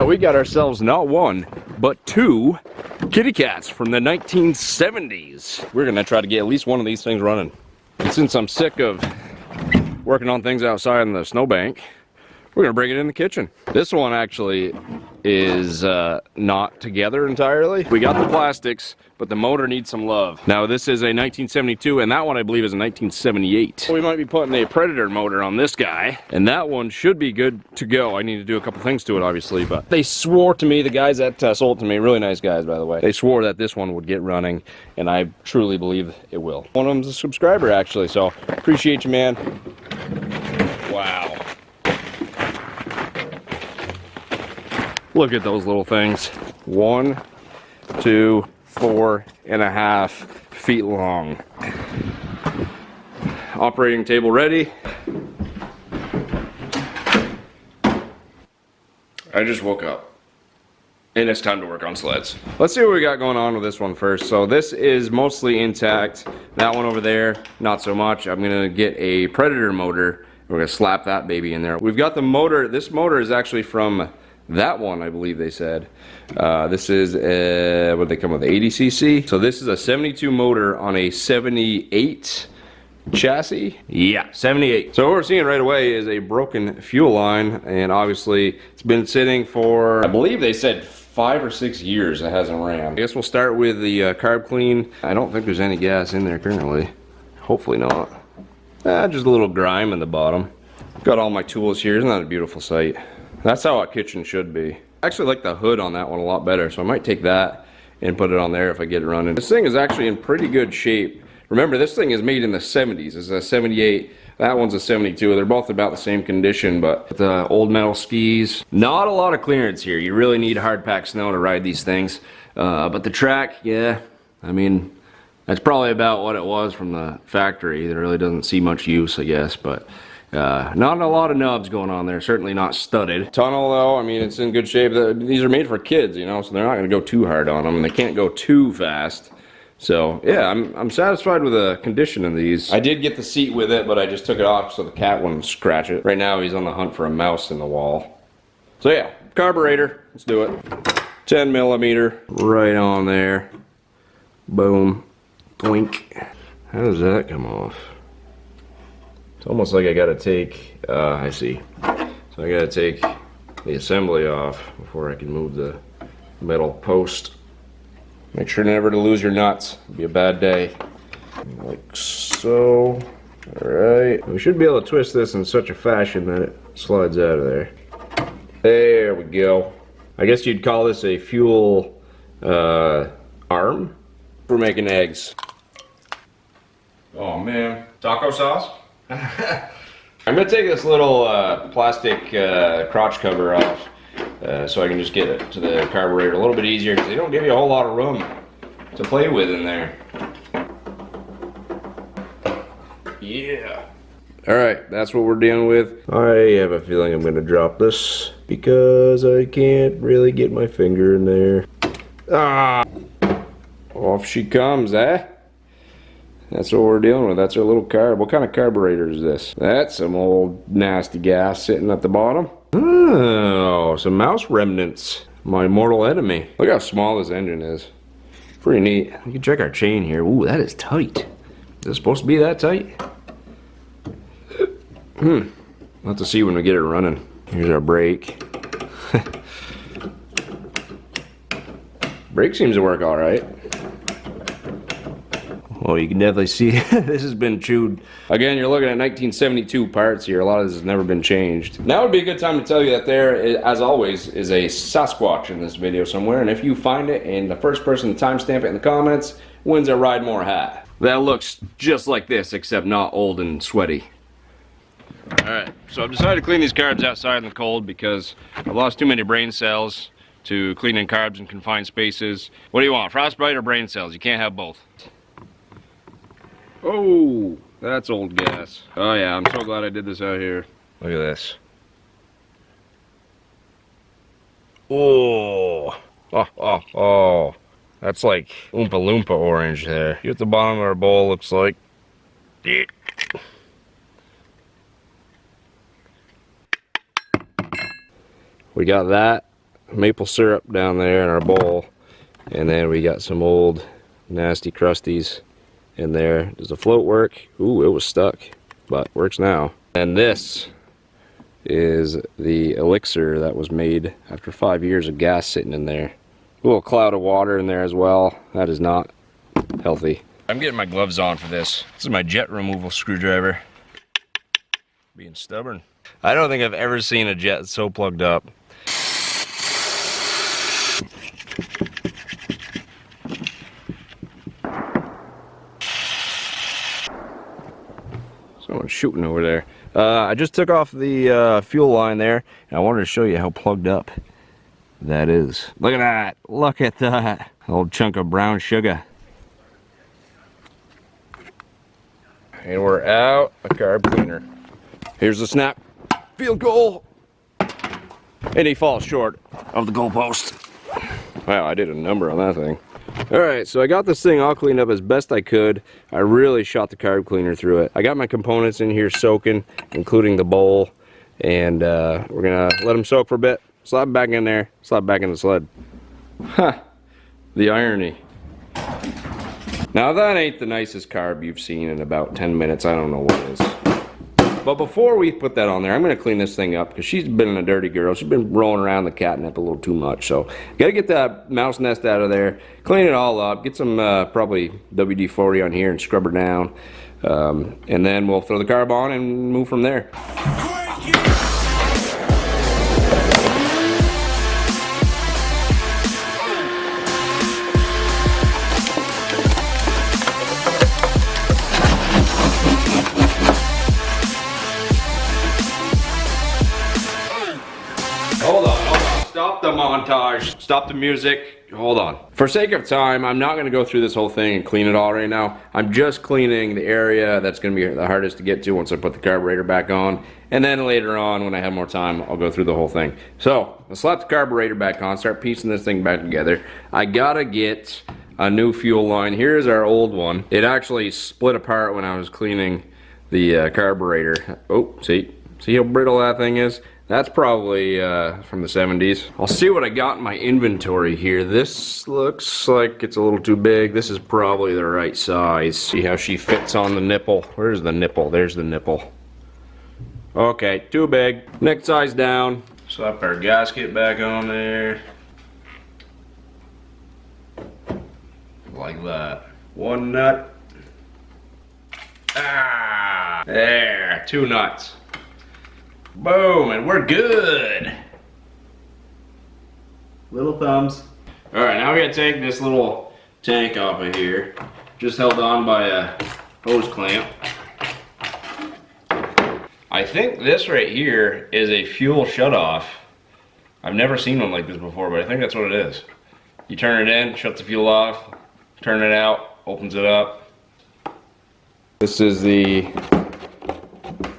We got ourselves not one, but two kitty cats from the 1970s. We're gonna try to get at least one of these things running. And since I'm sick of working on things outside in the snowbank, we're gonna bring it in the kitchen. This one actually is not together entirely. We got the plastics, but the motor needs some love. Now this is a 1972, and that one I believe is a 1978. We might be putting a Predator motor on this guy, and that one should be good to go. I need to do a couple things to it, obviously, but they swore to me, the guys that sold it to me, really nice guys, by the way, they swore that this one would get running, and I truly believe it will. One of them's a subscriber, actually, so appreciate you, man. Wow. Look at those little things. 1, 2, 4.5 feet long. Operating table ready. I just woke up and it's time to work on sleds. Let's see what we got going on with this one first. So this is mostly intact. That one over there, not so much. I'm gonna get a Predator motor. We're gonna slap that baby in there. We've got the motor. This motor is actually from that one, I believe they said. This is, what they come with, 80cc. So this is a 72 motor on a 78 chassis. Yeah, 78. So what we're seeing right away is a broken fuel line, and obviously it's been sitting for, I believe they said 5 or 6 years it hasn't ran. I guess we'll start with the carb clean. I don't think there's any gas in there currently. Hopefully not. Just a little grime in the bottom. Got all my tools here. Isn't that a beautiful sight? That's how a kitchen should be. I actually like the hood on that one a lot better, so I might take that and put it on there if I get it running. This thing is actually in pretty good shape. Remember, this thing is made in the 70s. It's a 78. That one's a 72. They're both about the same condition, but the old metal skis. Not a lot of clearance here. You really need hard packed snow to ride these things. But the track, yeah, I mean, that's probably about what it was from the factory. There really doesn't see much use, I guess, but not a lot of nubs going on there, certainly not studded. Tunnel though, I mean, it's in good shape. These are made for kids, you know, so they're not gonna go too hard on them, and they can't go too fast. So yeah, I'm satisfied with the condition of these. I did get the seat with it, but I just took it off so the cat wouldn't scratch it. Right now he's on the hunt for a mouse in the wall. So yeah, carburetor, let's do it. 10 millimeter, right on there. Boom, twink. How does that come off? It's almost like I gotta take, I see. So I gotta take the assembly off before I can move the metal post. Make sure never to lose your nuts. It'll be a bad day. Like so. Alright. We should be able to twist this in such a fashion that it slides out of there. There we go. I guess you'd call this a fuel arm. We're making eggs. Oh man. Taco sauce? I'm gonna take this little plastic crotch cover off so I can just get it to the carburetor a little bit easier, because they don't give you a whole lot of room to play with in there. Yeah. Alright, that's what we're dealing with. I have a feeling I'm gonna drop this because I can't really get my finger in there. Ah! Off she comes, eh? That's what we're dealing with. That's our little carb. What kind of carburetor is this? That's some old nasty gas sitting at the bottom. Oh, some mouse remnants. My mortal enemy. Look how small this engine is. Pretty neat. You can check our chain here. Ooh, that is tight. Is it supposed to be that tight? We'll have to see when we get it running. Here's our brake. Brake seems to work all right. Well, you can definitely see this has been chewed. Again, you're looking at 1972 parts here. A lot of this has never been changed. Now would be a good time to tell you that there, as always, is a Sasquatch in this video somewhere. And if you find it and the first person to timestamp it in the comments wins a Ride More hat. That looks just like this, except not old and sweaty. Alright, so I've decided to clean these carbs outside in the cold because I've lost too many brain cells to cleaning carbs in confined spaces. What do you want, frostbite or brain cells? You can't have both. Oh, that's old gas. Oh yeah, I'm so glad I did this out here. Look at this. Oh, oh. That's like Oompa Loompa orange there. Here's what the bottom of our bowl looks like. We got that maple syrup down there in our bowl. And then we got some old nasty crusties in there. Does the float work? Ooh, it was stuck, but works now. And this is the elixir that was made after 5 years of gas sitting in there. A little cloud of water in there as well. That is not healthy. I'm getting my gloves on for this. This is my jet removal screwdriver. Being stubborn. I don't think I've ever seen a jet so plugged up. Someone's shooting over there. I just took off the fuel line there, and I wanted to show you how plugged up that is. Look at that. Look at that. Old chunk of brown sugar. And we're out a carb cleaner. Here's the snap. Field goal. And he falls short of the goalpost. Wow, I did a number on that thing. Alright, so I got this thing all cleaned up as best I could. I really shot the carb cleaner through it. I got my components in here soaking, including the bowl. And we're gonna let them soak for a bit. Slap them back in there, slap back in the sled. Ha! The irony. Now that ain't the nicest carb you've seen in about 10 minutes. I don't know what it is. But before we put that on there, I'm going to clean this thing up because she's been a dirty girl. She's been rolling around the catnip a little too much. So, got to get that mouse nest out of there, clean it all up, get some probably WD-40 on here and scrub her down. And then we'll throw the carb on and move from there. Hold on, stop the montage, stop the music, hold on. For sake of time, I'm not gonna go through this whole thing and clean it all right now. I'm just cleaning the area that's gonna be the hardest to get to once I put the carburetor back on. And then later on, when I have more time, I'll go through the whole thing. So, let's slap the carburetor back on, start piecing this thing back together. I gotta get a new fuel line. Here's our old one. It actually split apart when I was cleaning the carburetor. Oh, see how brittle that thing is? That's probably from the 70s. I'll see what I got in my inventory here. This looks like it's a little too big. This is probably the right size. See how she fits on the nipple. Where's the nipple? There's the nipple. Okay, too big. Next size down. Slap our gasket back on there. Like that. One nut. Ah! There, 2 nuts. Boom, and we're good. Little thumbs. All right, now we gotta take this little tank off of here. Just held on by a hose clamp. I think this right here is a fuel shutoff. I've never seen one like this before, but I think that's what it is. You turn it in, shut the fuel off, turn it out, opens it up. This is the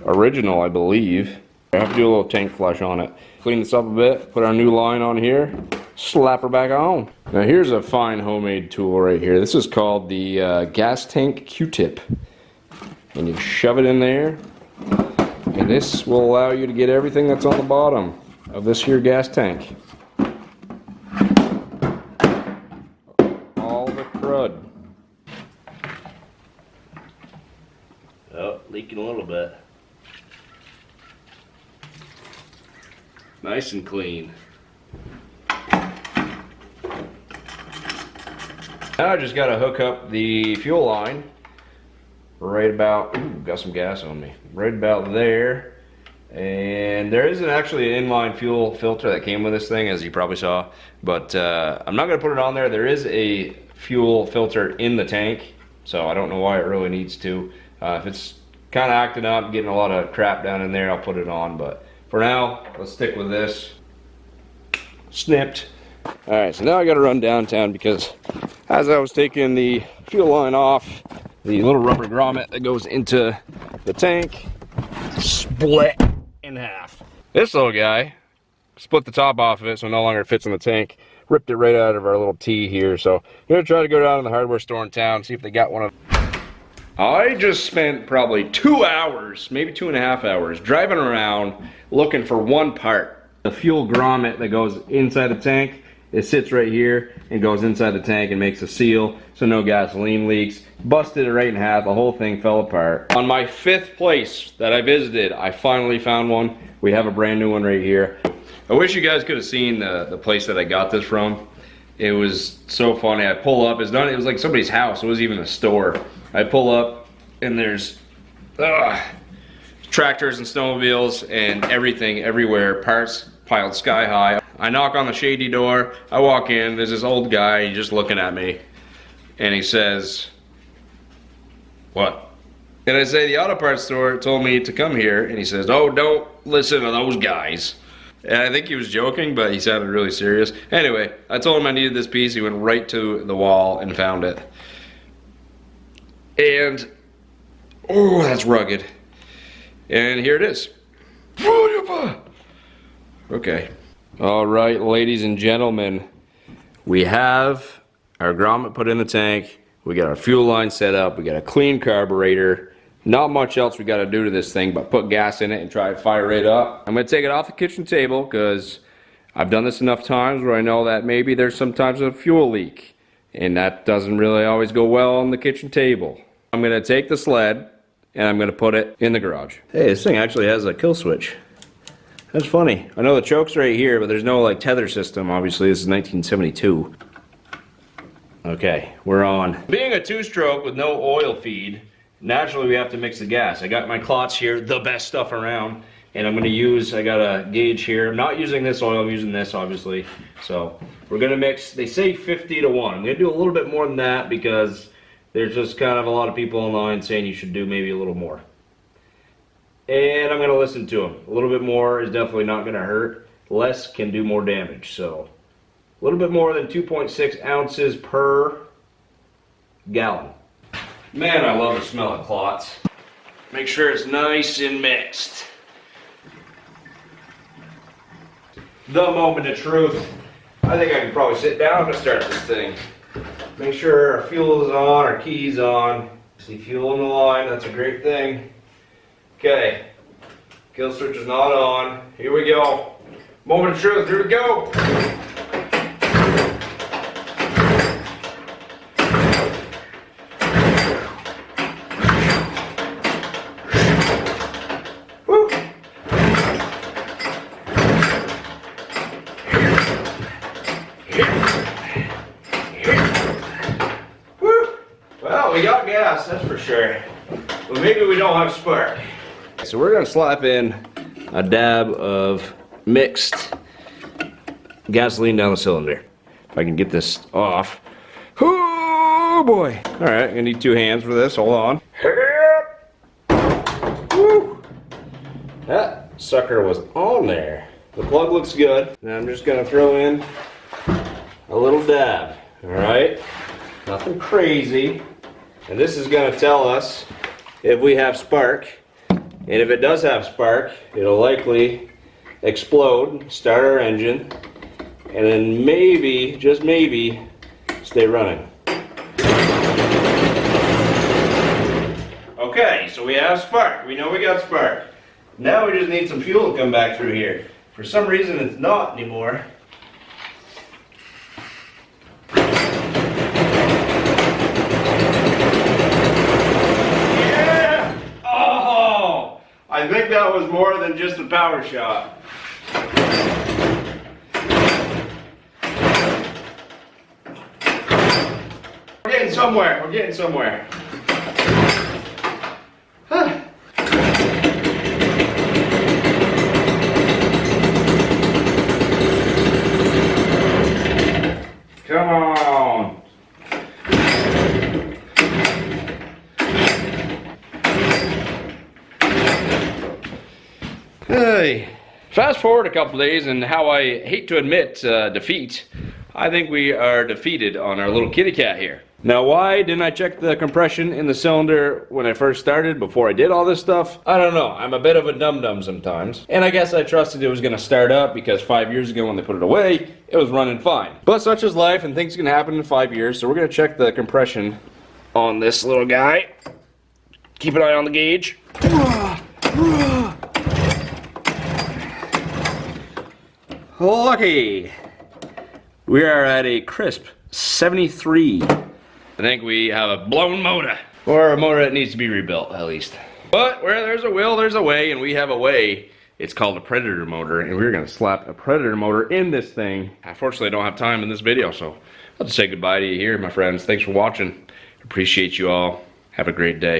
original, I believe. I have to do a little tank flush on it. Clean this up a bit, put our new line on here, slap her back on. Now here's a fine homemade tool right here. This is called the gas tank Q-tip. And you shove it in there, and this will allow you to get everything that's on the bottom of this here gas tank. All the crud. Oh, leaking a little bit. Nice and clean. Now I just got to hook up the fuel line right about, ooh, got some gas on me, right about there. And there isn't actually an inline fuel filter that came with this thing, as you probably saw, but I'm not going to put it on there. There is a fuel filter in the tank, so I don't know why it really needs to. If it's kind of acting up, getting a lot of crap down in there, I'll put it on, but for now, let's stick with this. Snipped. Alright, so now I gotta run downtown because as I was taking the fuel line off, the little rubber grommet that goes into the tank split in half. This little guy split the top off of it so it no longer fits in the tank. Ripped it right out of our little T here. So I'm gonna try to go down to the hardware store in town, see if they got one of them. I just spent probably 2 hours, maybe 2.5 hours, driving around looking for one part. The fuel grommet that goes inside the tank, it sits right here and goes inside the tank and makes a seal so no gasoline leaks. Busted it right in half, the whole thing fell apart. On my 5th place that I visited, I finally found one. We have a brand new one right here. I wish you guys could have seen the place that I got this from. It was so funny. I pull up, it was like somebody's house, it wasn't even a store. I pull up and there's tractors and snowmobiles and everything everywhere, parts piled sky high. I knock on the shady door, I walk in, there's this old guy just looking at me, and he says, "What?" And I say, "The auto parts store told me to come here," and he says, "Oh, don't listen to those guys." And I think he was joking, but he sounded really serious. Anyway, I told him I needed this piece, he went right to the wall and found it. And, oh, that's rugged. And here it is. Okay. All right, ladies and gentlemen, we have our grommet put in the tank. We got our fuel line set up. We got a clean carburetor. Not much else we got to do to this thing but put gas in it and try to fire it up. I'm going to take it off the kitchen table because I've done this enough times where I know that maybe there's sometimes a fuel leak. And that doesn't really always go well on the kitchen table. I'm going to take the sled and I'm going to put it in the garage. Hey, this thing actually has a kill switch. That's funny. I know the choke's right here, but there's no like tether system. Obviously, this is 1972. Okay, we're on. Being a 2-stroke with no oil feed, naturally we have to mix the gas. I got my Klotz here, the best stuff around, and I'm gonna use, I got a gauge here. I'm not using this oil, I'm using this obviously. So we're gonna mix, they say 50 to 1. I'm gonna do a little bit more than that because there's just kind of a lot of people online saying you should do maybe a little more. And I'm going to listen to them. A little bit more is definitely not going to hurt. Less can do more damage. So a little bit more than 2.6 ounces per gallon. Man, I love the smell of Klotz. Make sure it's nice and mixed. The moment of truth. I think I can probably sit down and start this thing. Make sure our fuel is on, our key's on. See fuel in the line, that's a great thing. Okay, kill switch is not on. Here we go. Moment of truth, here we go. Woo. Woo. Well, we got gas, that's for sure. But maybe we don't have spark. So we're going to slap in a dab of mixed gasoline down the cylinder. If I can get this off. Oh boy. Alright, I'm going to need 2 hands for this. Hold on. Woo. That sucker was on there. The plug looks good. Now I'm just going to throw in a little dab. Alright. Nothing crazy. And this is going to tell us if we have spark. And if it does have spark, it'll likely explode, start our engine, and then maybe, just maybe, stay running. Okay, so we have spark. We know we got spark. Now we just need some fuel to come back through here. For some reason it's not anymore. I think that was more than just a power shot. We're getting somewhere. We're getting somewhere. Huh. Come on. Hey. Fast forward a couple days and how I hate to admit defeat, I think we are defeated on our little kitty cat here. Now why didn't I check the compression in the cylinder when I first started before I did all this stuff? I don't know, I'm a bit of a dum-dum sometimes. And I guess I trusted it was gonna start up because 5 years ago when they put it away, it was running fine. But such is life and things can happen in 5 years, so we're gonna check the compression on this little guy. Keep an eye on the gauge. Lucky. We are at a crisp 73. I think we have a blown motor. Or a motor that needs to be rebuilt, at least. But where there's a will, there's a way, and we have a way. It's called a Predator motor, and we're gonna slap a Predator motor in this thing. Unfortunately, I don't have time in this video, so I'll just say goodbye to you here, my friends. Thanks for watching. Appreciate you all. Have a great day.